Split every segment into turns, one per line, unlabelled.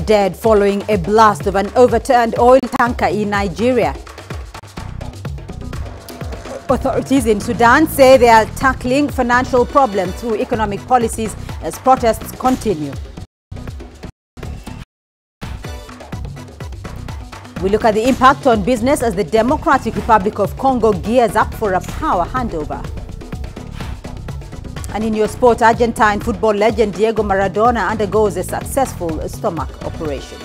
dead following a blast of an overturned oil tanker in Nigeria. Authorities in Sudan say they are tackling financial problems through economic policies as protests continue. We look at the impact on business as the Democratic Republic of Congo gears up for a power handover. And in your sport, Argentine football legend Diego Maradona undergoes a successful stomach operation.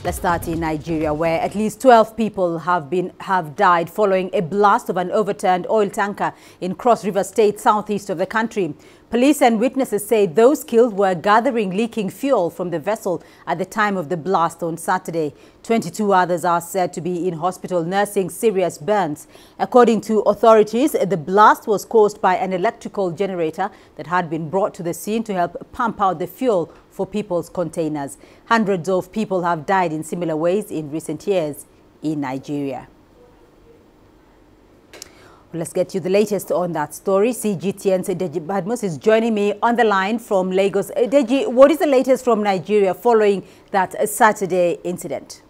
Let's start in Nigeria, where at least 12 people have died following a blast of an overturned oil tanker in Cross River State, southeast of the country. Police and witnesses say those killed were gathering leaking fuel from the vessel at the time of the blast on Saturday. 22 others are said to be in hospital nursing serious burns. According to authorities, the blast was caused by an electrical generator that had been brought to the scene to help pump out the fuel for people's containers. Hundreds of people have died in similar ways in recent years in Nigeria. Let's get you the latest on that story. CGTN's Deji Badmus is joining me on the line from Lagos. Deji, what is the latest from Nigeria following that Saturday incident?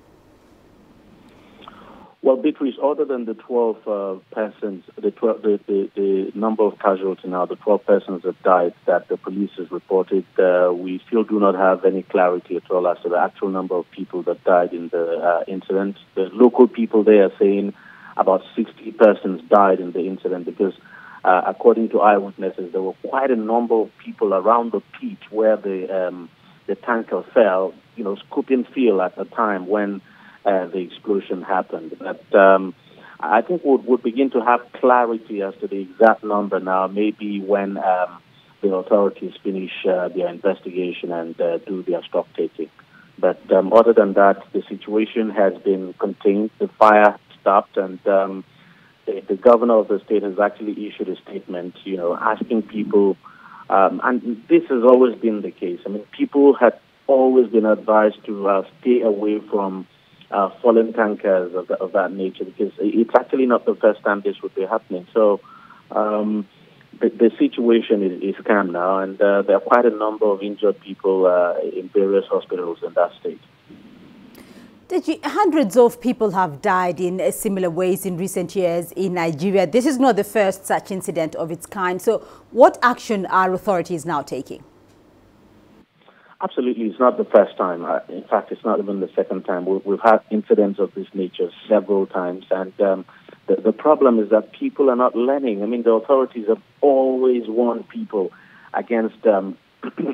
Well, Beatrice, other than the 12 persons, the number of casualties now, the 12 persons that died that the police has reported, we still do not have any clarity at all as to the actual number of people that died in the incident. The local people there are saying about 60 persons died in the incident because, according to eyewitnesses, there were quite a number of people around the pit where the tanker fell, scooping fuel at the time when the explosion happened. But I think we'll begin to have clarity as to the exact number now, maybe when the authorities finish their investigation and do their stock taking. But other than that, the situation has been contained. The fire stopped, and the governor of the state has actually issued a statement, asking people, and this has always been the case. I mean, people had always been advised to stay away from fallen tankers of that nature, because it's actually not the first time this would be happening. So the situation is calm now, and there are quite a number of injured people in various hospitals in that state.
Hundreds of people have died in similar ways in recent years in Nigeria. This is not the first such incident of its kind. So what action are authorities now taking?
Absolutely, it's not the first time. In fact, it's not even the second time. We've had incidents of this nature several times. And the problem is that people are not learning. I mean, the authorities have always warned people against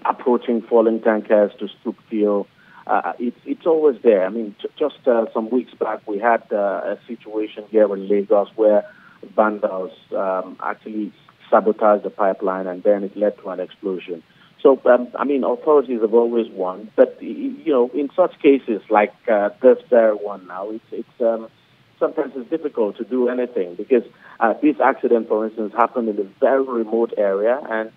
approaching fallen tankers to scoop fuel. It's always there. I mean, just some weeks back, we had a situation here in Lagos where vandals actually sabotaged the pipeline, and then it led to an explosion. So, I mean, authorities have always warned, but, in such cases like this very one now, it's sometimes it's difficult to do anything because this accident, for instance, happened in a very remote area, and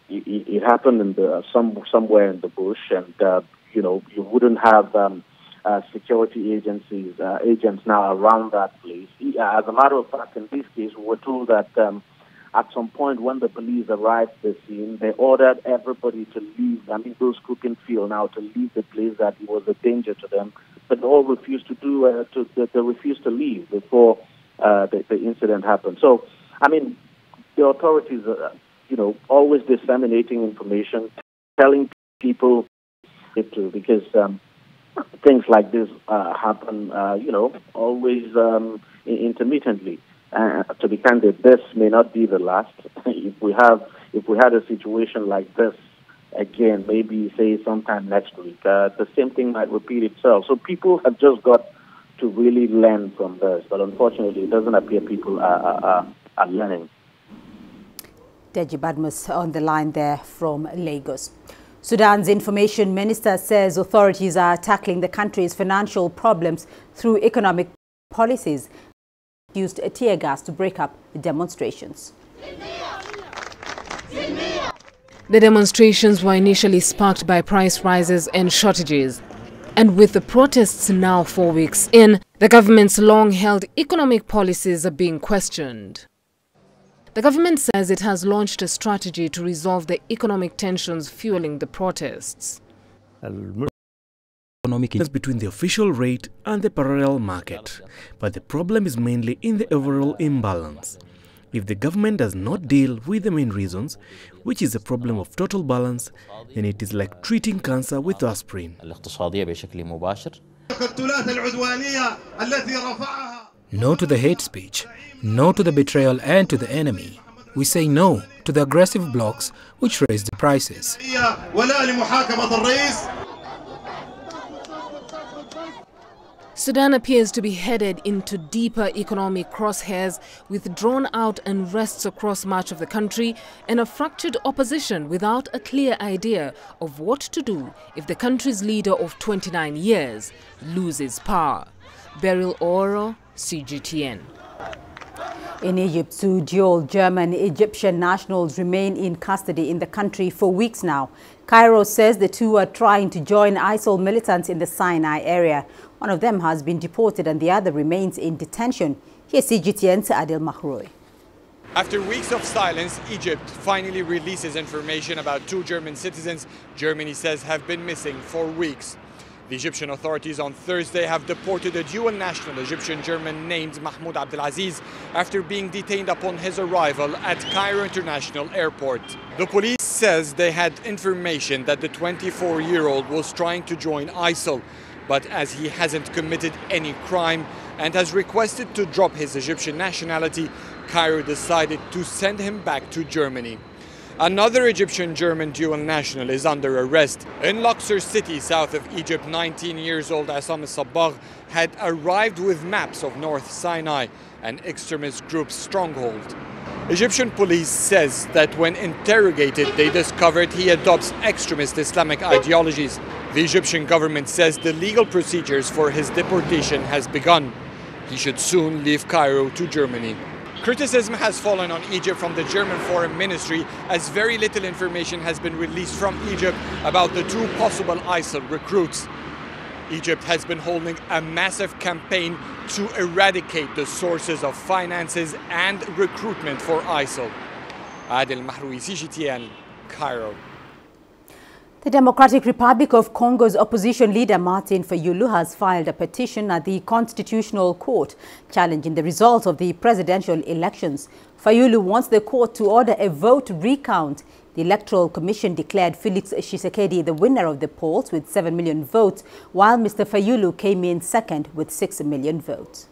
it happened in somewhere in the bush, and you wouldn't have security agents now around that place. As a matter of fact, in this case, we were told that at some point when the police arrived at the scene, they ordered everybody to leave. I mean, those cooking fuel now to leave the place, that it was a danger to them, but they all refused to do. They refused to leave before the incident happened. So, I mean, the authorities always disseminating information, telling people because things like this happen, always intermittently. To be candid, this may not be the last. If we had a situation like this again, maybe say sometime next week, the same thing might repeat itself. So people have just got to really learn from this. But unfortunately, it doesn't appear people are learning.
Deji Badmus on the line there from Lagos. Sudan's information minister says authorities are tackling the country's financial problems through economic policies. Used tear gas to break up the demonstrations.
The demonstrations were initially sparked by price rises and shortages. And with the protests now 4 weeks in, the government's long-held economic policies are being questioned. The government says it has launched a strategy to resolve the economic tensions fueling the protests.
Between the official rate and the parallel market, but the problem is mainly in the overall imbalance. If the government does not deal with the main reasons, which is a problem of total balance, then it is like treating cancer with aspirin.
No to the hate speech, no to the betrayal and to the enemy. We say no to the aggressive blocs which raise the prices.
Sudan appears to be headed into deeper economic crosshairs with drawn-out unrests across much of the country and a fractured opposition without a clear idea of what to do if the country's leader of 29 years loses power. Beryl Oro, CGTN.
In Egypt, two dual German-Egyptian nationals remain in custody in the country for weeks now. Cairo says the two are trying to join ISIL militants in the Sinai area. One of them has been deported and the other remains in detention. Here's CGTN's Adil Mahroui.
After weeks of silence, Egypt finally releases information about two German citizens Germany says have been missing for weeks. The Egyptian authorities on Thursday have deported a dual national Egyptian-German named Mahmoud Abdelaziz after being detained upon his arrival at Cairo International Airport. The police says they had information that the 24-year-old was trying to join ISIL, but as he hasn't committed any crime and has requested to drop his Egyptian nationality, Cairo decided to send him back to Germany. Another Egyptian-German dual national is under arrest. In Luxor city, south of Egypt, 19-year-old Assam Sabbagh had arrived with maps of North Sinai, an extremist group's stronghold. Egyptian police says that when interrogated, they discovered he adopts extremist Islamic ideologies. The Egyptian government says the legal procedures for his deportation has begun. He should soon leave Cairo to Germany. Criticism has fallen on Egypt from the German Foreign Ministry as very little information has been released from Egypt about the two possible ISIL recruits. Egypt has been holding a massive campaign to eradicate the sources of finances and recruitment for ISIL. Adil Mahroui, CGTN, Cairo.
The Democratic Republic of Congo's opposition leader Martin Fayulu has filed a petition at the Constitutional Court challenging the result of the presidential elections. Fayulu wants the court to order a vote recount. The Electoral Commission declared Felix Tshisekedi the winner of the polls with 7 million votes, while Mr. Fayulu came in second with 6 million votes.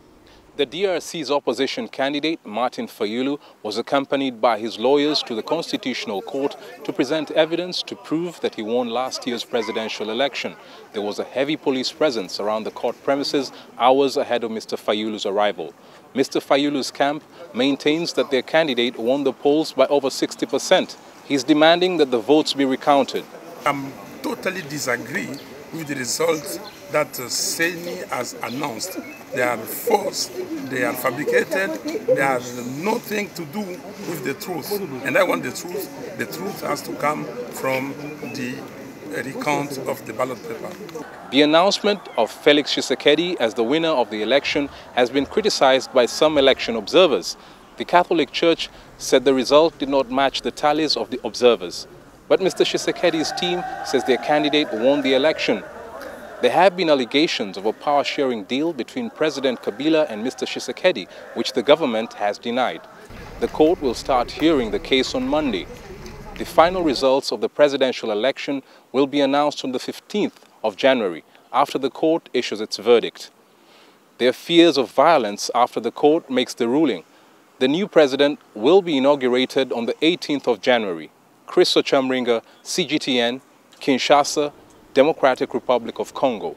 The DRC's opposition candidate, Martin Fayulu, was accompanied by his lawyers to the Constitutional Court to present evidence to prove that he won last year's presidential election. There was a heavy police presence around the court premises hours ahead of Mr. Fayulu's arrival. Mr. Fayulu's camp maintains that their candidate won the polls by over 60%. He's demanding that the votes be recounted.
I totally disagree with the results that CENI has announced. They are false, they are fabricated, they have nothing to do with the truth. And I want the truth. The truth has to come from the recount of the ballot paper.
The announcement of Felix Tshisekedi as the winner of the election has been criticized by some election observers. The Catholic Church said the result did not match the tallies of the observers. But Mr. Tshisekedi's team says their candidate won the election. There have been allegations of a power-sharing deal between President Kabila and Mr. Tshisekedi, which the government has denied. The court will start hearing the case on Monday. The final results of the presidential election will be announced on the 15th of January, after the court issues its verdict. There are fears of violence after the court makes the ruling. The new president will be inaugurated on the 18th of January. Chris Ochamringa, CGTN, Kinshasa, Democratic Republic of Congo.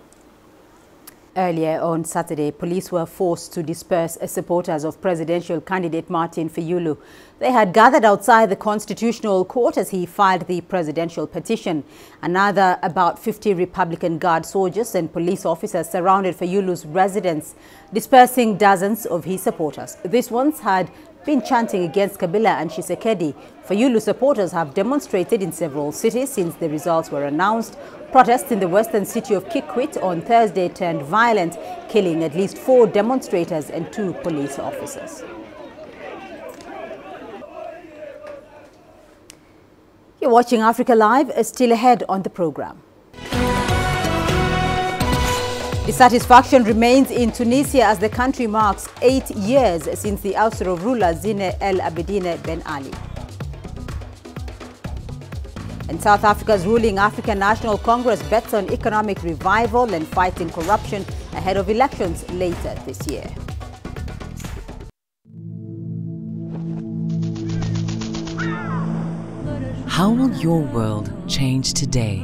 Earlier on Saturday, police were forced to disperse supporters of presidential candidate Martin Fayulu. They had gathered outside the Constitutional Court as he filed the presidential petition. Another about 50 Republican Guard soldiers and police officers surrounded Fayulu's residence, dispersing dozens of his supporters. These ones had been chanting against Kabila and Tshisekedi. Fayulu supporters have demonstrated in several cities since the results were announced. Protests in the western city of Kikwit on Thursday turned violent, killing at least 4 demonstrators and 2 police officers. You're watching Africa Live, still ahead on the program. Dissatisfaction remains in Tunisia as the country marks 8 years since the ouster of ruler Zine El Abidine Ben Ali. And South Africa's ruling African National Congress bets on economic revival and fighting corruption ahead of elections later this year.
How will your world change today?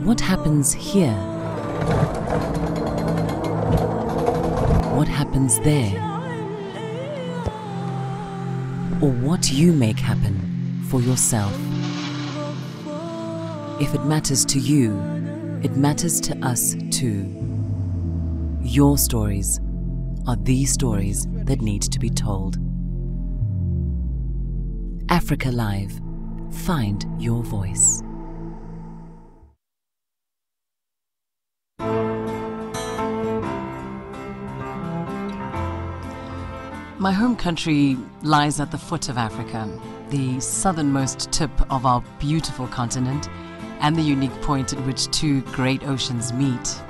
What happens here? What happens there? Or what you make happen for yourself? If it matters to you, it matters to us too. Your stories are the stories that need to be told. Africa Live. Find your voice. My home country lies at the foot of Africa, the southernmost tip of our beautiful continent, and the unique point at which two great oceans meet.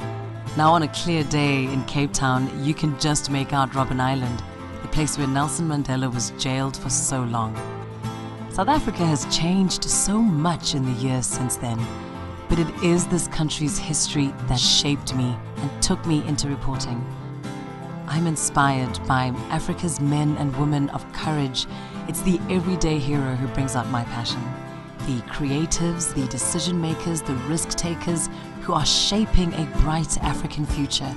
Now on a clear day in Cape Town, you can just make out Robben Island, the place where Nelson Mandela was jailed for so long. South Africa has changed so much in the years since then, but it is this country's history that shaped me and took me into reporting. I'm inspired by Africa's men and women of courage. It's the everyday hero who brings out my passion. The creatives, the decision makers, the risk takers who are shaping a bright African future.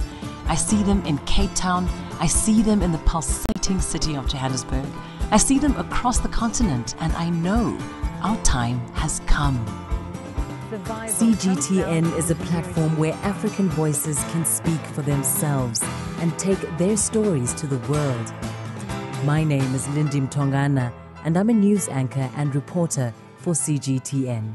I see them in Cape Town. I see them in the pulsating city of Johannesburg. I see them across the continent, and I know our time has come.
CGTN is a platform where African voices can speak for themselves and take their stories to the world. My name is Lindy Mtongana, and I'm a news anchor and reporter for CGTN.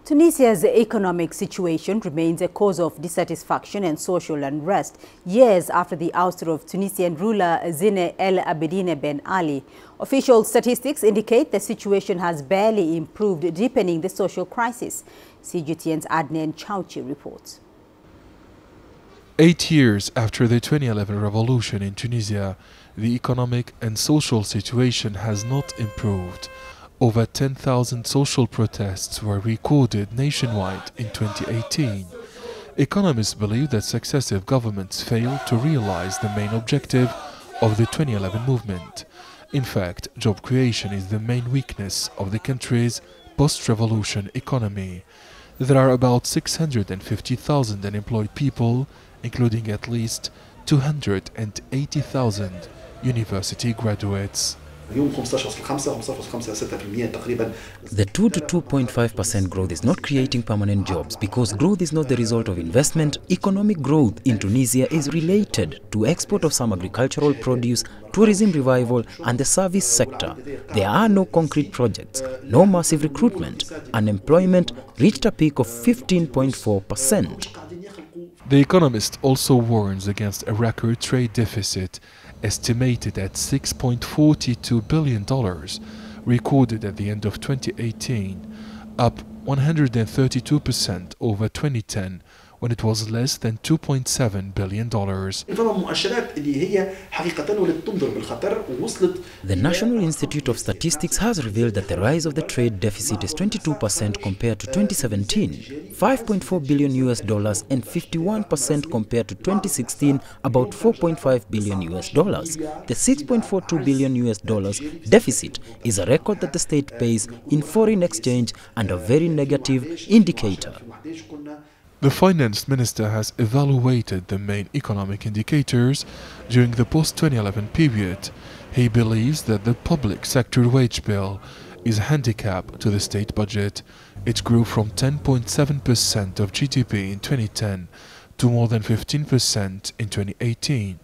Tunisia's economic situation remains a cause of dissatisfaction and social unrest years after the ouster of Tunisian ruler Zine El Abidine Ben Ali. Official statistics indicate the situation has barely improved, deepening the social crisis. CGTN's Adnan Chauchi reports.
8 years after the 2011 revolution in Tunisia, the economic and social situation has not improved. Over 10,000 social protests were recorded nationwide in 2018. Economists believe that successive governments failed to realize the main objective of the 2011 movement. In fact, job creation is the main weakness of the country's post-revolution economy. There are about 650,000 unemployed people, including at least 280,000 university graduates.
The 2 to 2.5% growth is not creating permanent jobs because growth is not the result of investment. Economic growth in Tunisia is related to export of some agricultural produce, tourism revival and the service sector. There are no concrete projects, no massive recruitment. Unemployment reached a peak of 15.4%.
The economist also warns against a record trade deficit estimated at $6.42 billion, recorded at the end of 2018, up 132% over 2010, when it was less than $2.7 billion.
The National Institute of Statistics has revealed that the rise of the trade deficit is 22% compared to 2017, $5.4 billion and 51% compared to 2016, about $4.5 billion. The $6.42 billion deficit is a record that the state pays in foreign exchange and a very negative indicator.
The finance minister has evaluated the main economic indicators during the post-2011 period. He believes that the public sector wage bill is a handicap to the state budget. It grew from 10.7% of GDP in 2010 to more than 15% in 2018.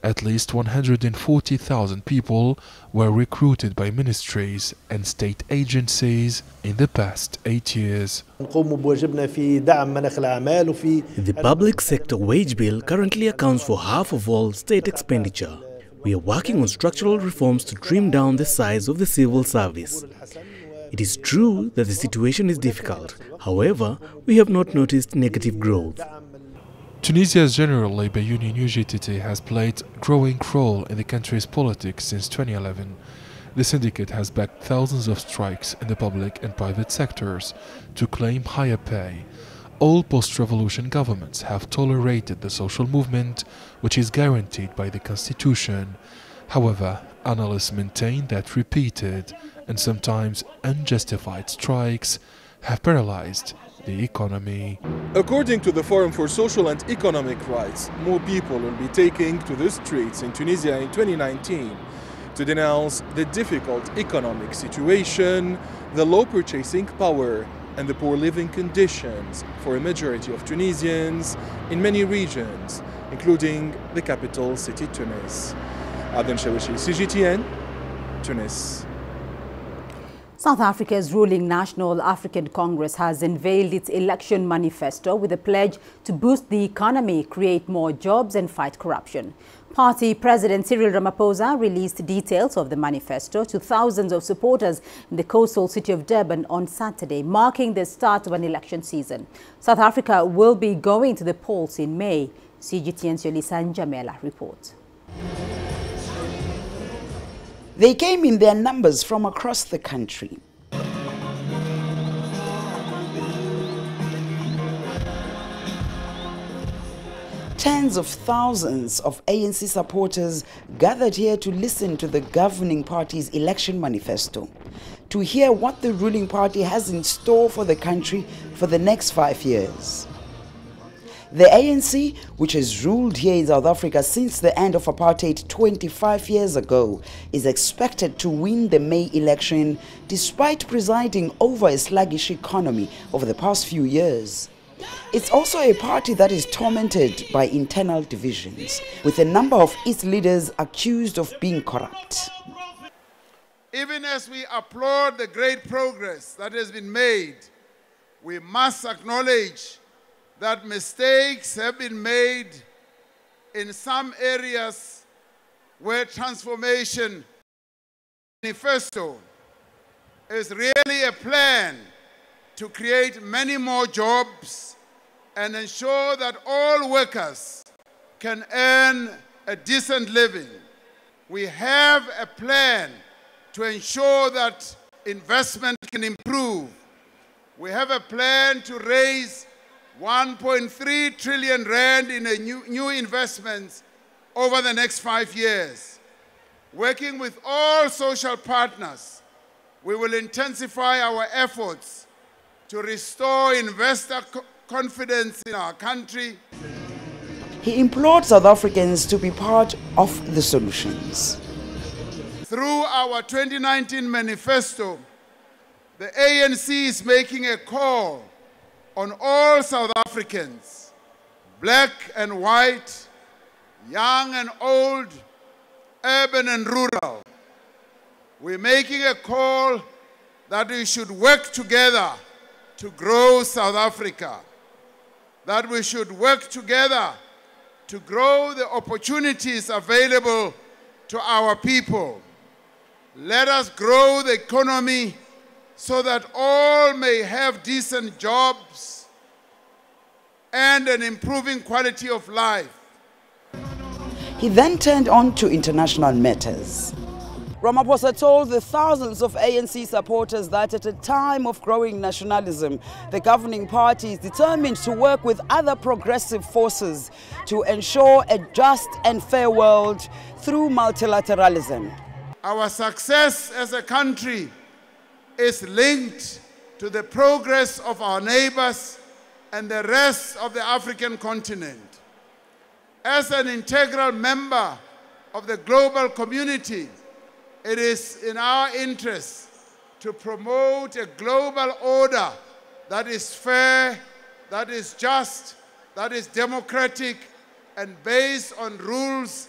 At least 140,000 people were recruited by ministries and state agencies in the past 8 years.
The public sector wage bill currently accounts for half of all state expenditure. We are working on structural reforms to trim down the size of the civil service. It is true that the situation is difficult. However, we have not noticed negative growth.
Tunisia's General Labour Union UGTT has played a growing role in the country's politics since 2011. The syndicate has backed thousands of strikes in the public and private sectors to claim higher pay. All post-revolution governments have tolerated the social movement, which is guaranteed by the constitution. However, analysts maintain that repeated and sometimes unjustified strikes have paralyzed the economy.
According to the Forum for Social and Economic Rights, more people will be taking to the streets in Tunisia in 2019 to denounce the difficult economic situation, the low purchasing power, and the poor living conditions for a majority of Tunisians in many regions, including the capital city Tunis. Aden Shawishi, CGTN, Tunis.
South Africa's ruling National African Congress has unveiled its election manifesto with a pledge to boost the economy, create more jobs and fight corruption. Party President Cyril Ramaphosa released details of the manifesto to thousands of supporters in the coastal city of Durban on Saturday, marking the start of an election season. South Africa will be going to the polls in May. CGTN's Yolisa Njamela reports.
They came in their numbers from across the country. Tens of thousands of ANC supporters gathered here to listen to the governing party's election manifesto, to hear what the ruling party has in store for the country for the next 5 years. The ANC, which has ruled here in South Africa since the end of apartheid 25 years ago, is expected to win the May election despite presiding over a sluggish economy over the past few years. It's also a party that is tormented by internal divisions, with a number of its leaders accused of being corrupt.
Even as we applaud the great progress that has been made, we must acknowledge that mistakes have been made in some areas where transformation manifesto is really a plan to create many more jobs and ensure that all workers can earn a decent living. We have a plan to ensure that investment can improve. We have a plan to raise 1.3 trillion rand in new investments over the next 5 years. Working with all social partners, we will intensify our efforts to restore investor confidence in our country.
He implored South Africans to be part of the solutions.
Through our 2019 manifesto, the ANC is making a call on all South Africans, black and white, young and old, urban and rural. We're making a call that we should work together to grow South Africa, that we should work together to grow the opportunities available to our people. Let us grow the economy so that all may have decent jobs and an improving quality of life.
He then turned on to international matters. Ramaphosa told the thousands of ANC supporters that at a time of growing nationalism, the governing party is determined to work with other progressive forces to ensure a just and fair world through multilateralism.
Our success as a country is linked to the progress of our neighbors and the rest of the African continent. As an integral member of the global community, it is in our interest to promote a global order that is fair, that is just, that is democratic, and based on rules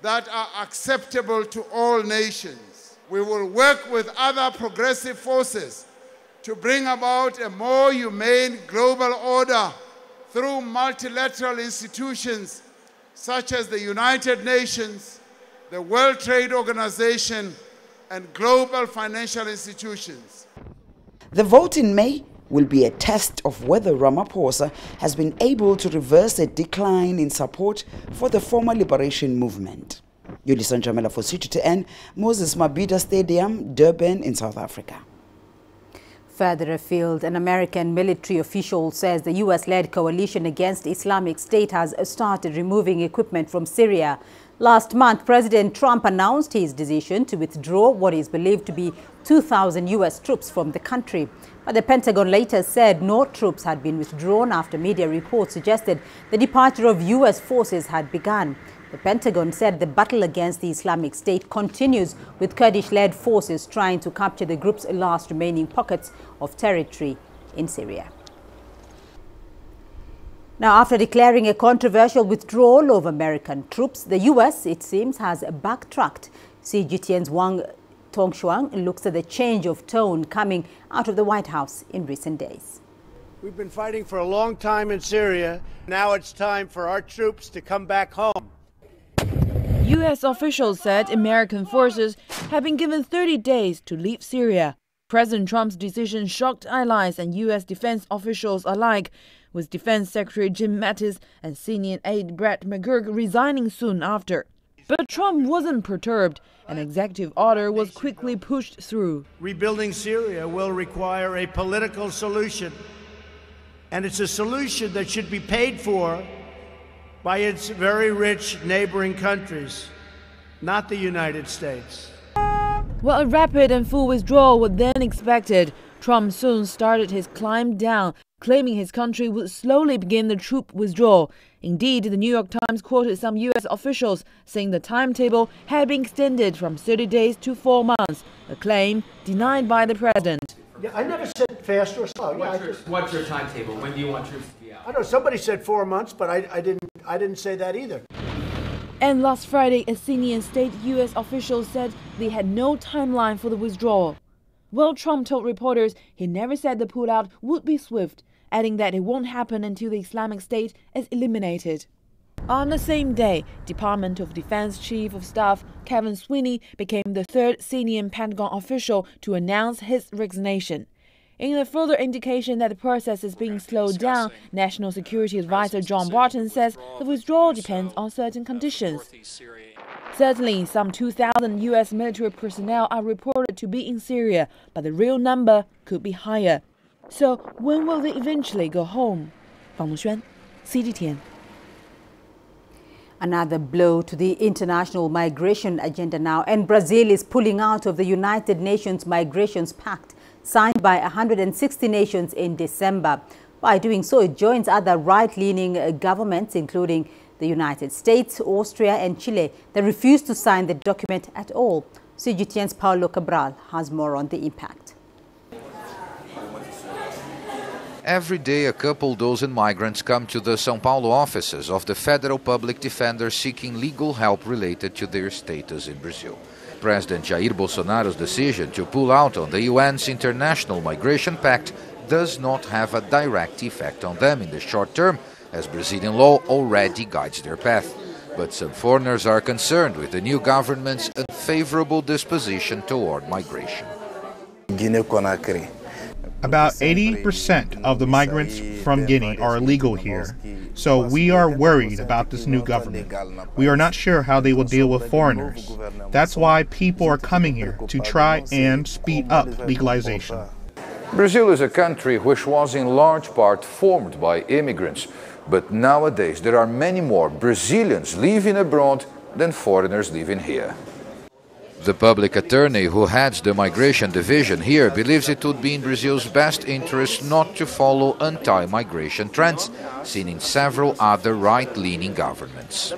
that are acceptable to all nations. We will work with other progressive forces to bring about a more humane global order through multilateral institutions such as the United Nations, the World Trade Organization, and global financial institutions.
The vote in May will be a test of whether Ramaphosa has been able to reverse a decline in support for the former liberation movement. Yudison Jamela for CGTN, Moses Mabhida Stadium, Durban in South Africa.
Further afield, an American military official says the U.S.-led coalition against Islamic State has started removing equipment from Syria. Last month, President Trump announced his decision to withdraw what is believed to be 2,000 U.S. troops from the country. But the Pentagon later said no troops had been withdrawn after media reports suggested the departure of U.S. forces had begun. The Pentagon said the battle against the Islamic State continues, with Kurdish-led forces trying to capture the group's last remaining pockets of territory in Syria. Now, after declaring a controversial withdrawal of American troops, the U.S., it seems, has backtracked. CGTN's Wang Tongshuang looks at the change of tone coming out of the White House in recent days.
We've been fighting for a long time in Syria. Now it's time for our troops to come back home.
U.S. officials said American forces have been given 30 days to leave Syria. President Trump's decision shocked allies and U.S. defense officials alike, with Defense Secretary Jim Mattis and senior aide Brett McGurk resigning soon after. But Trump wasn't perturbed. An executive order was quickly pushed through.
Rebuilding Syria will require a political solution, and it's a solution that should be paid for by its very rich neighboring countries, not the United States.
While a rapid and full withdrawal was then expected, Trump soon started his climb down, claiming his country would slowly begin the troop withdrawal. Indeed, the New York Times quoted some U.S. officials saying the timetable had been extended from 30 days to 4 months, a claim denied by the president.
Yeah, I never said fast or slow.
What's your timetable? When do you want troops to be out?
I know somebody said 4 months, but I didn't say that either.
And last Friday, a senior state U.S. official said they had no timeline for the withdrawal. Well, Trump told reporters he never said the pullout would be swift, adding that it won't happen until the Islamic State is eliminated. On the same day, Department of Defense Chief of Staff Kevin Sweeney became the third senior Pentagon official to announce his resignation. In a further indication that the process is being slowed down, National Security Advisor John Barton says the withdrawal depends on certain conditions. Certainly, some 2,000 U.S. military personnel are reported to be in Syria, but the real number could be higher. So, when will they eventually go home? Fang Longxuan, CGTN.
Another blow to the international migration agenda now, and Brazil is pulling out of the United Nations Migrations Pact, signed by 160 nations in December. By doing so, it joins other right-leaning governments, including the United States, Austria and Chile, that refused to sign the document at all. CGTN's Paulo Cabral has more on the impact.
Every day, a couple dozen migrants come to the São Paulo offices of the Federal Public Defender seeking legal help related to their status in Brazil. President Jair Bolsonaro's decision to pull out on the UN's International Migration Pact does not have a direct effect on them in the short term, as Brazilian law already guides their path. But some foreigners are concerned with the new government's unfavorable disposition toward migration.
About 80% of the migrants from Guinea are illegal here, so we are worried about this new government. We are not sure how they will deal with foreigners. That's why people are coming here, to try and speed up legalization.
Brazil is a country which was in large part formed by immigrants, but nowadays there are many more Brazilians living abroad than foreigners living here. The public attorney who heads the migration division here believes it would be in Brazil's best interest not to follow anti-migration trends seen in several other right-leaning governments.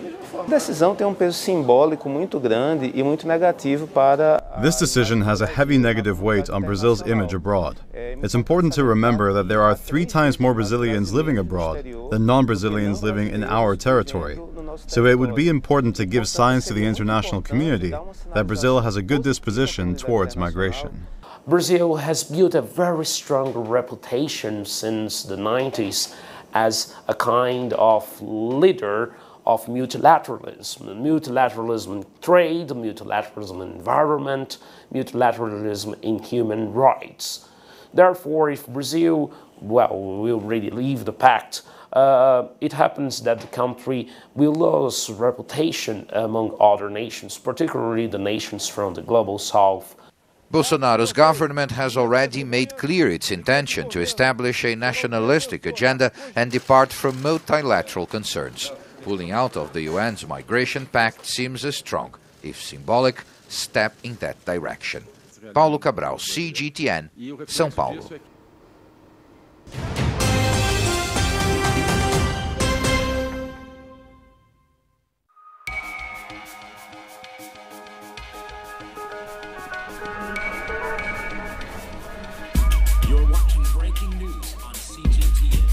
This decision has a heavy negative weight on Brazil's image abroad. It's important to remember that there are 3 times more Brazilians living abroad than non-Brazilians living in our territory. So it would be important to give signs to the international community that Brazil has a good disposition towards migration.
Brazil has built a very strong reputation since the 90s as a kind of leader of multilateralism. Multilateralism in trade, multilateralism in environment, multilateralism in human rights. Therefore, if Brazil, well, will really leave the pact, it happens that the country will lose reputation among other nations, particularly the nations from the global south.
Bolsonaro's government has already made clear its intention to establish a nationalistic agenda and depart from multilateral concerns. Pulling out of the UN's migration pact seems a strong, if symbolic, step in that direction. Paulo Cabral, CGTN, São Paulo.
You're watching breaking news on CGTN.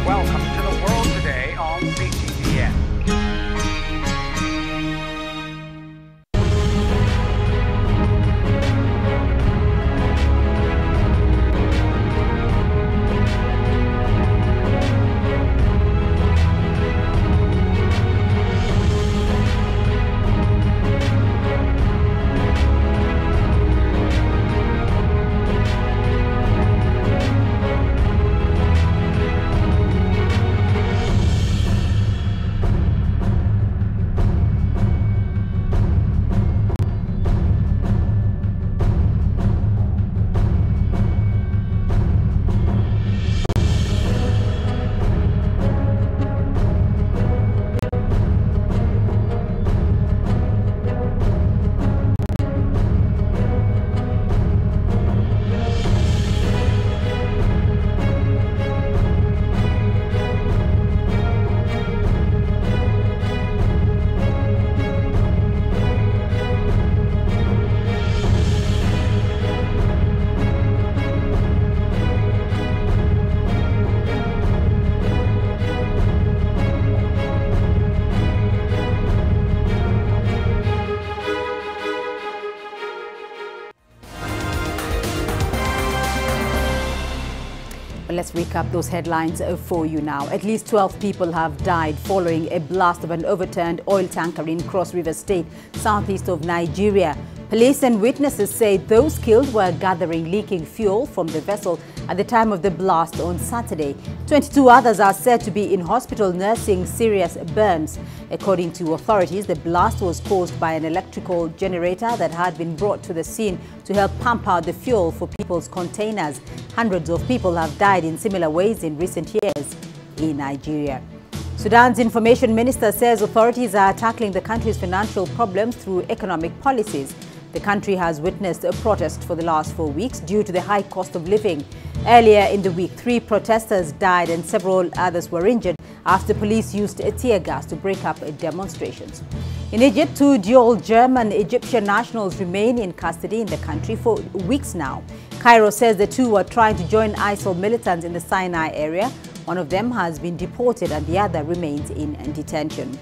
Welcome to the world today on CGTN.
Let's recap those headlines for you now. At least 12 people have died following a blast of an overturned oil tanker in Cross River State, southeast of Nigeria. Police and witnesses say those killed were gathering leaking fuel from the vessel at the time of the blast on Saturday. 22 others are said to be in hospital nursing serious burns. According to authorities, the blast was caused by an electrical generator that had been brought to the scene to help pump out the fuel for people's containers. Hundreds of people have died in similar ways in recent years in Nigeria. Sudan's information minister says authorities are tackling the country's financial problems through economic policies. The country has witnessed a protest for the last 4 weeks due to the high cost of living. Earlier in the week, 3 protesters died and several others were injured after police used tear gas to break up demonstrations. In Egypt, 2 dual German-Egyptian nationals remain in custody in the country for weeks now. Cairo says the 2 were trying to join ISIL militants in the Sinai area. One of them has been deported and the other remains in detention.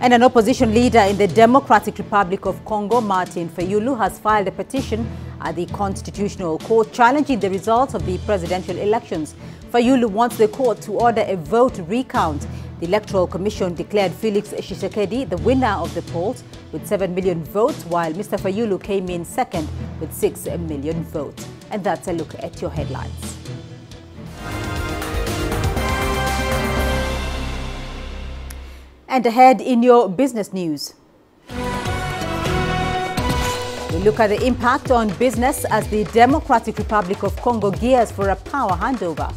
And an opposition leader in the Democratic Republic of Congo, Martin Fayulu, has filed a petition at the Constitutional Court challenging the results of the presidential elections. Fayulu wants the court to order a vote recount. The Electoral Commission declared Felix Tshisekedi the winner of the polls with 7 million votes, while Mr. Fayulu came in second with 6 million votes. And that's a look at your headlines. And ahead in your business news. We look at the impact on business as the Democratic Republic of Congo gears for a power handover.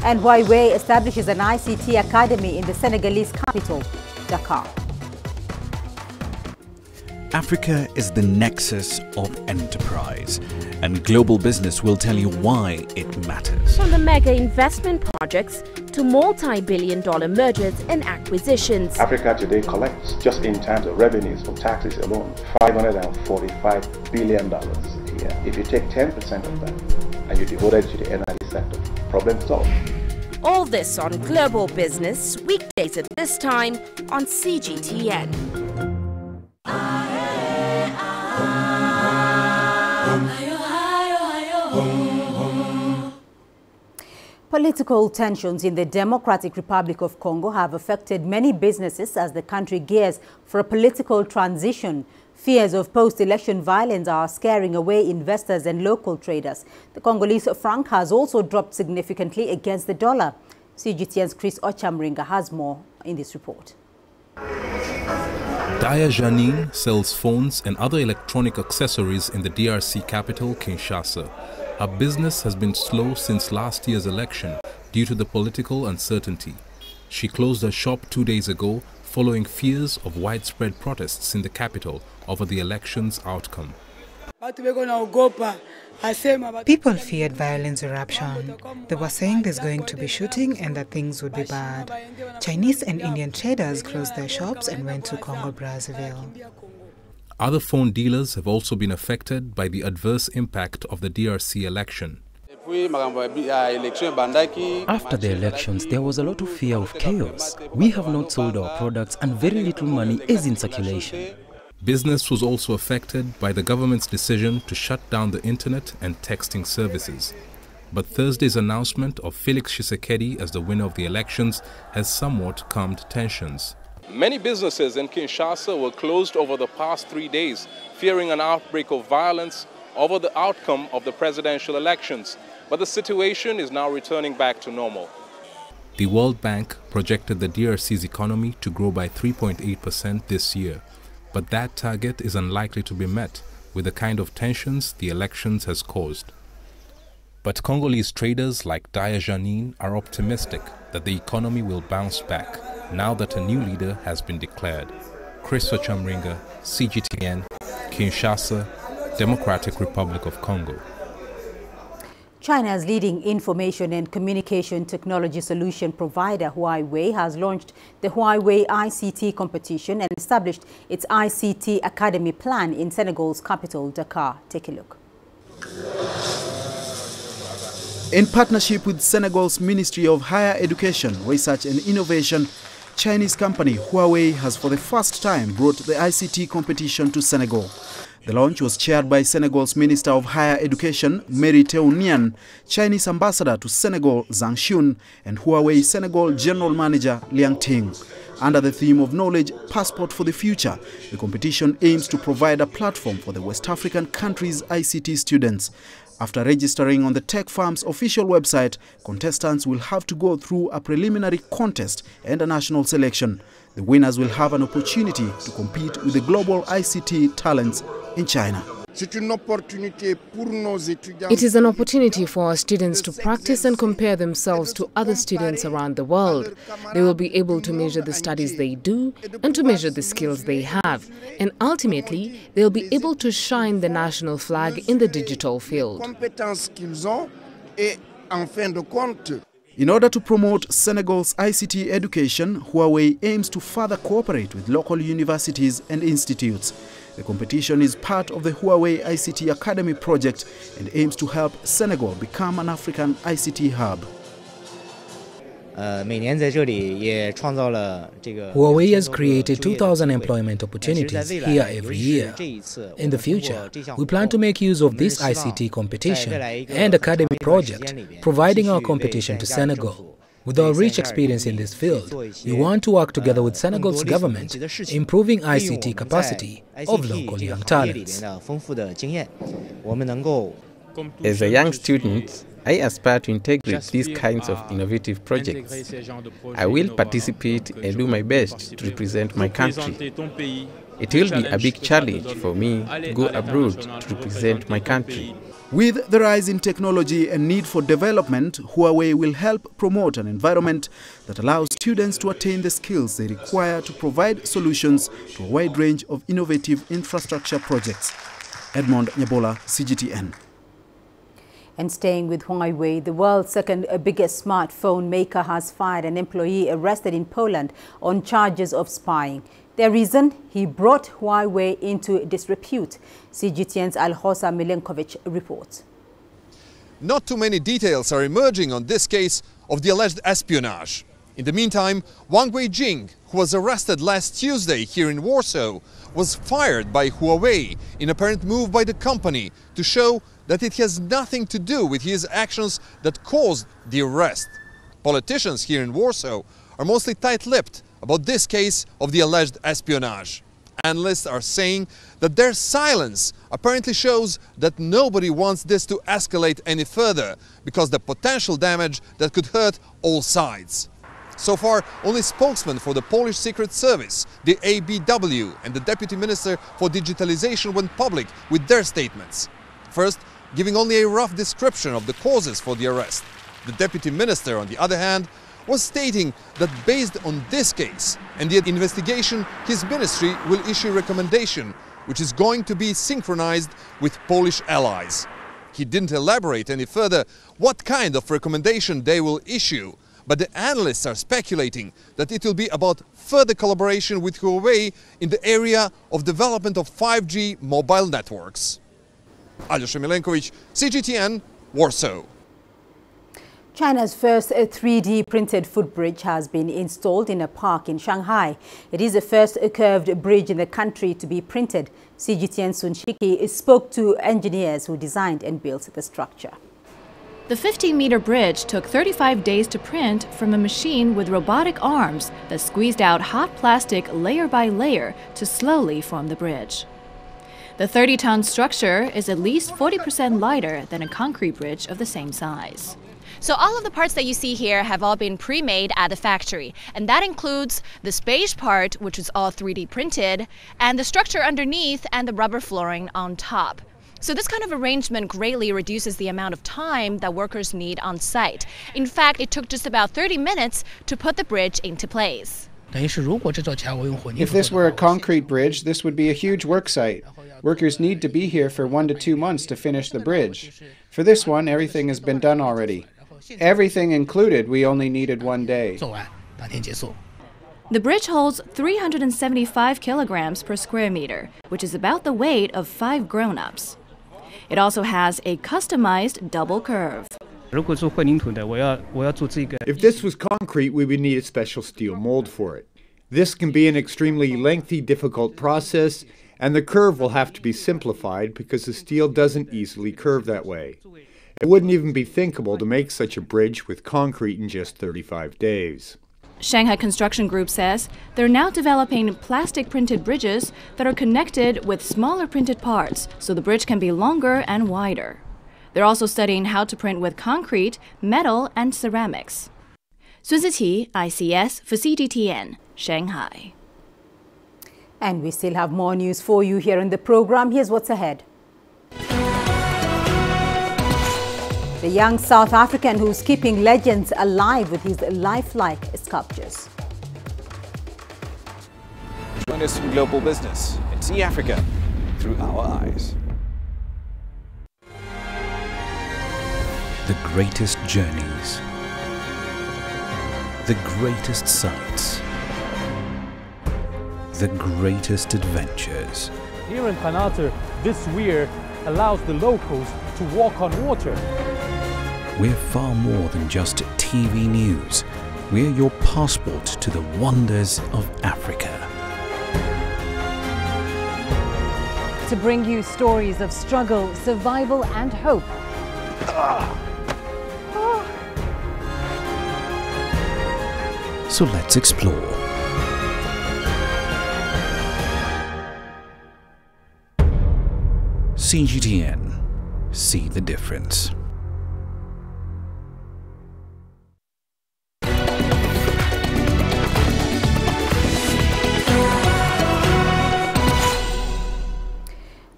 And Huawei establishes an ICT academy in the Senegalese capital, Dakar.
Africa is the nexus of enterprise, and global business will tell you why it matters.
From the mega investment projects to multi-billion-dollar mergers and acquisitions.
Africa today collects, just in terms of revenues from taxes alone, $545 billion a year. If you take 10% of that and you devote it to the energy sector, problem solved.
All this on Global Business, weekdays at this time on CGTN.
Political tensions in the Democratic Republic of Congo have affected many businesses as the country gears for a political transition. Fears of post-election violence are scaring away investors and local traders. The Congolese franc has also dropped significantly against the dollar. CGTN's Chris Ochamringa has more in this report.
Daya Janine sells phones and other electronic accessories in the DRC capital, Kinshasa. Her business has been slow since last year's election due to the political uncertainty. She closed her shop 2 days ago following fears of widespread protests in the capital over the election's outcome.
People feared violence eruption. They were saying there's going to be shooting and that things would be bad. Chinese and Indian traders closed their shops and went to Congo-Brazzaville.
Other phone dealers have also been affected by the adverse impact of the DRC election.
After the elections, there was a lot of fear of chaos. We have not sold our products and very little money is in circulation.
Business was also affected by the government's decision to shut down the internet and texting services. But Thursday's announcement of Felix Tshisekedi as the winner of the elections has somewhat calmed tensions.
Many businesses in Kinshasa were closed over the past 3 days, fearing an outbreak of violence over the outcome of the presidential elections. But the situation is now returning back to normal.
The World Bank projected the DRC's economy to grow by 3.8% this year. But that target is unlikely to be met with the kind of tensions the elections has caused. But Congolese traders like Daya Janine are optimistic that the economy will bounce back now that a new leader has been declared. Chris Ochamringa, CGTN, Kinshasa, Democratic Republic of Congo.
China's leading information and communication technology solution provider Huawei has launched the Huawei ICT competition and established its ICT Academy plan in Senegal's capital, Dakar. Take a look.
In partnership with Senegal's Ministry of Higher Education, Research and Innovation, Chinese company Huawei has for the first time brought the ICT competition to Senegal. The launch was chaired by Senegal's Minister of Higher Education, Mary Teuw Niane, Chinese Ambassador to Senegal, Zhang Xun, and Huawei Senegal General Manager, Liang Ting. Under the theme of Knowledge Passport for the Future, the competition aims to provide a platform for the West African countries' ICT students. After registering on the tech firm's official website, contestants will have to go through a preliminary contest and a national selection. The winners will have an opportunity to compete with the global ICT talents in China.
It is an opportunity for our students to practice and compare themselves to other students around the world. They will be able to measure the studies they do and to measure the skills they have. And ultimately, they'll be able to shine the national flag in the digital field.
In order to promote Senegal's ICT education, Huawei aims to further cooperate with local universities and institutes. The competition is part of the Huawei ICT Academy project and aims to help Senegal become an African ICT hub.
Huawei has created 2,000 employment opportunities here every year. In the future, we plan to make use of this ICT competition and academy project, providing our competition to Senegal. With our rich experience in this field, we want to work together with Senegal's government, improving ICT capacity of local young talents.
As a young student,
I aspire to integrate these kinds of innovative projects. I will participate and do my best to represent my country. It will be a big challenge for me to go abroad to represent my country.
With the rise in technology and need for development, Huawei will help promote an environment that allows students to attain the skills they require to provide solutions to a wide range of innovative infrastructure projects. Edmond Nyabola, CGTN.
And staying with Huawei, the world's second biggest smartphone maker has fired an employee arrested in Poland on charges of spying. Their reason? He brought Huawei into disrepute. CGTN's Alhosa Milenkovic reports.
Not too many details are emerging on this case of the alleged espionage. In the meantime, Wang Weijing, who was arrested last Tuesday here in Warsaw, was fired by Huawei in apparent move by the company to show that it has nothing to do with his actions that caused the arrest. Politicians here in Warsaw are mostly tight-lipped about this case of the alleged espionage. Analysts are saying that their silence apparently shows that nobody wants this to escalate any further because the potential damage that could hurt all sides. So far, only spokesmen for the Polish Secret Service, the ABW, and the Deputy Minister for Digitalization went public with their statements. First, giving only a rough description of the causes for the arrest. The Deputy Minister, on the other hand, was stating that based on this case and the investigation, his ministry will issue a recommendation which is going to be synchronized with Polish allies. He didn't elaborate any further what kind of recommendation they will issue, but the analysts are speculating that it will be about further collaboration with Huawei in the area of development of 5G mobile networks. Alhosa Milenkovic, CGTN, Warsaw.
China's first 3D printed footbridge has been installed in a park in Shanghai. It is the first curved bridge in the country to be printed. CGTN Sun Shiki spoke to engineers who designed and built the structure.
The 50-meter bridge took 35 days to print from a machine with robotic arms that squeezed out hot plastic layer by layer to slowly form the bridge. The 30-ton structure is at least 40% lighter than a concrete bridge of the same size.
So all of the parts that you see here have all been pre-made at the factory, and that includes the space part, which is all 3D printed, and the structure underneath and the rubber flooring on top. So this kind of arrangement greatly reduces the amount of time that workers need on site. In fact, it took just about 30 minutes to put the bridge into place.
If this were a concrete bridge, this would be a huge work site. Workers need to be here for 1 to 2 months to finish the bridge. For this one, everything has been done already. Everything included, we only needed 1 day.
The bridge holds 375 kilograms per square meter, which is about the weight of 5 grown-ups. It also has a customized double curve.
If this was concrete, we would need a special steel mold for it. This can be an extremely lengthy, difficult process, and the curve will have to be simplified because the steel doesn't easily curve that way. It wouldn't even be thinkable to make such a bridge with concrete in just 35 days.
Shanghai Construction Group says they're now developing plastic printed bridges that are connected with smaller printed parts so the bridge can be longer and wider. They're also studying how to print with concrete, metal, and ceramics. Sun Ziti, ICS for CGTN, Shanghai.
And we still have more news for you here in the program. Here's what's ahead. The young South African who's keeping legends alive with his lifelike sculptures.
Join us from Global Business and see Africa through our eyes.
The greatest journeys, the greatest sights, the greatest adventures.
Here in Kanata, this weir allows the locals to walk on water.
We're far more than just TV news. We're your passport to the wonders of Africa.
To bring you stories of struggle, survival, and hope.
So let's explore. CGTN. See the difference.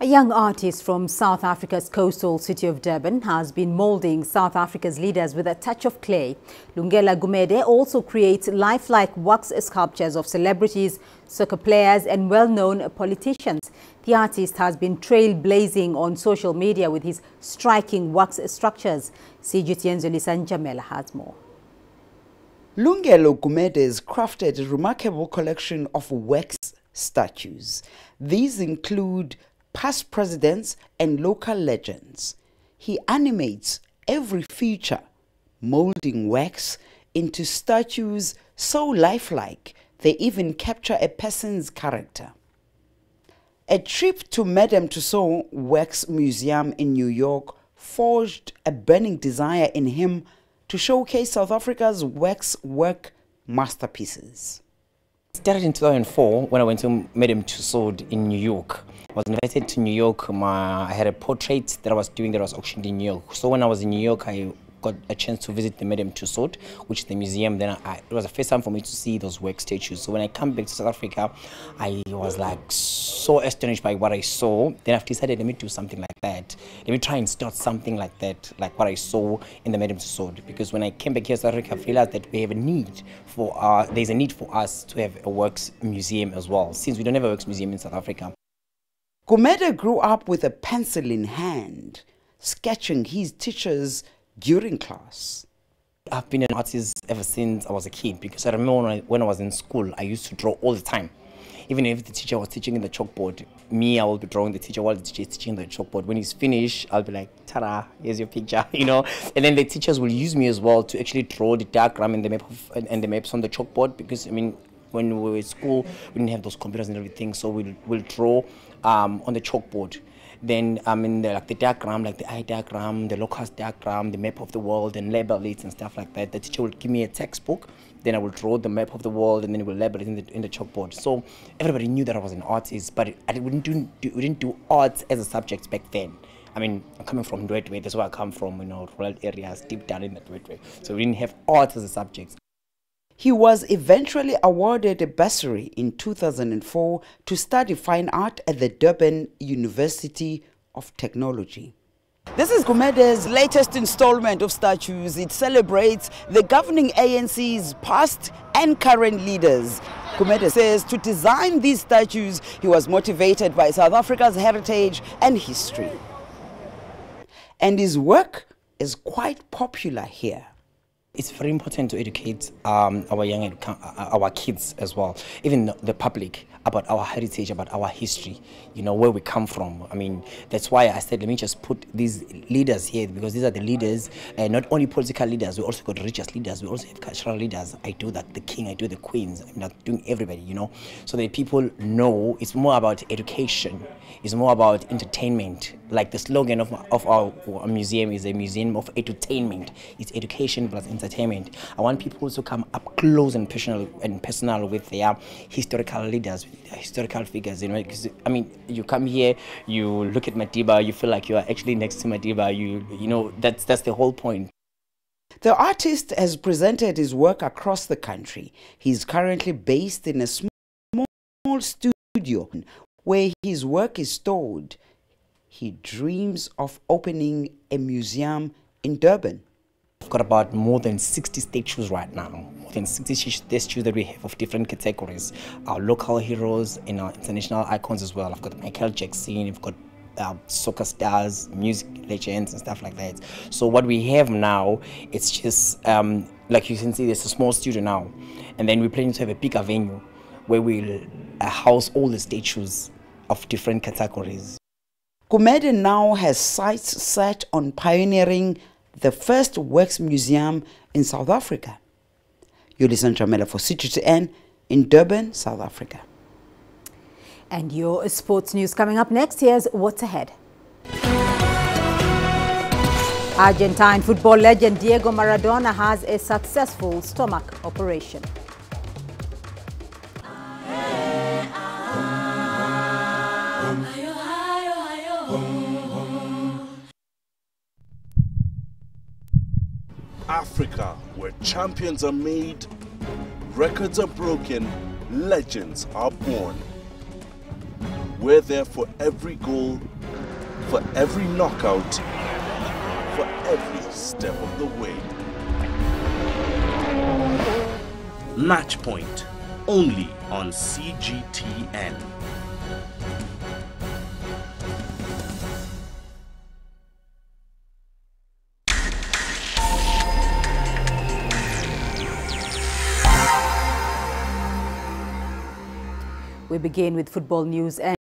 A young artist from South Africa's coastal city of Durban has been molding South Africa's leaders with a touch of clay. Lungela Gumede also creates lifelike wax sculptures of celebrities, soccer players and well-known politicians. The artist has been trailblazing on social media with his striking wax structures. CGTN's Olisan Jamela has more.
Lungelo Gumede has crafted a remarkable collection of wax statues. These include past presidents and local legends. He animates every feature, molding wax into statues so lifelike they even capture a person's character. A trip to Madame Tussauds Wax Museum in New York forged a burning desire in him to showcase South Africa's wax work masterpieces.
It started in 2004 when I went to Madame Tussauds in New York. I was invited to New York. I had a portrait that I was doing that was auctioned in New York. So when I was in New York, I got a chance to visit the Madame Tussauds, which is the museum. Then it was the first time for me to see those wax statues. So when I come back to South Africa, I was like so astonished by what I saw. Then I've decided, let me do something like that. Let me try and start something like that, like what I saw in the Madame Tussauds. Because when I came back here to South Africa, I realized that we have a need for, there's a need for us to have a wax museum as well, since we don't have a wax museum in South Africa.
Gumede grew up with a pencil in hand, sketching his teachers during class.
I've been an artist ever since I was a kid, because I remember when I was in school, I used to draw all the time. Even if the teacher was teaching in the chalkboard, I will be drawing the teacher while the teacher is teaching the chalkboard. When he's finished, I'll be like, ta-da, here's your picture, you know. And then the teachers will use me as well to actually draw the diagram and the map and the maps on the chalkboard, because I mean, when we were at school, we didn't have those computers and everything, so we'll draw on the chalkboard. Then in the diagram, like the eye diagram, the locust diagram, the map of the world, and label it and stuff like that. The teacher will give me a textbook, then I will draw the map of the world, and then we'll label it in the chalkboard. So everybody knew that I was an artist, but we didn't do arts as a subject back then. I mean, I'm coming from Ndwedwe, that's where I come from, you know, rural areas, deep down in the Ndwedwe. So we didn't have arts as a subject.
He was eventually awarded a bursary in 2004 to study fine art at the Durban University of Technology. This is Gumede's latest installment of statues. It celebrates the governing ANC's past and current leaders. Gumede says to design these statues, he was motivated by South Africa's heritage and history. And his work is quite popular here.
It's very important to educate our kids as well, even the public, about our heritage, about our history, you know, where we come from. I mean, that's why I said, let me just put these leaders here, because these are the leaders, not only political leaders, we also got religious leaders, we also have cultural leaders. I do that, the king, I do the queens, I'm not doing everybody, you know, so that people know it's more about education, it's more about entertainment. Like the slogan of our museum is a museum of entertainment. It's education plus entertainment. I want people to come up close and personal with their historical leaders, their historical figures. You know, because I mean, you come here, you look at Madiba, you feel like you are actually next to Madiba. You know, that's the whole point.
The artist has presented his work across the country. He's currently based in a small studio where his work is stored. He dreams of opening a museum in Durban.
We've got about more than 60 statues right now, more than 60 statues that we have of different categories. Our local heroes and our international icons as well. I've got Michael Jackson, we've got soccer stars, music legends and stuff like that. So what we have now, it's just, like you can see, there's a small studio now. And then we're planning to have a bigger venue where we'll house all the statues of different categories.
Gumede now has sights set on pioneering the first wax museum in South Africa. Olisan Jamela for CGTN in Durban, South Africa.
And your sports news coming up next. Here's what's ahead. Argentine football legend Diego Maradona has a successful stomach operation.
Africa, where champions are made, records are broken, legends are born. We're there for every goal, for every knockout, for every step of the way. Match Point, only on CGTN.
We begin with football news, and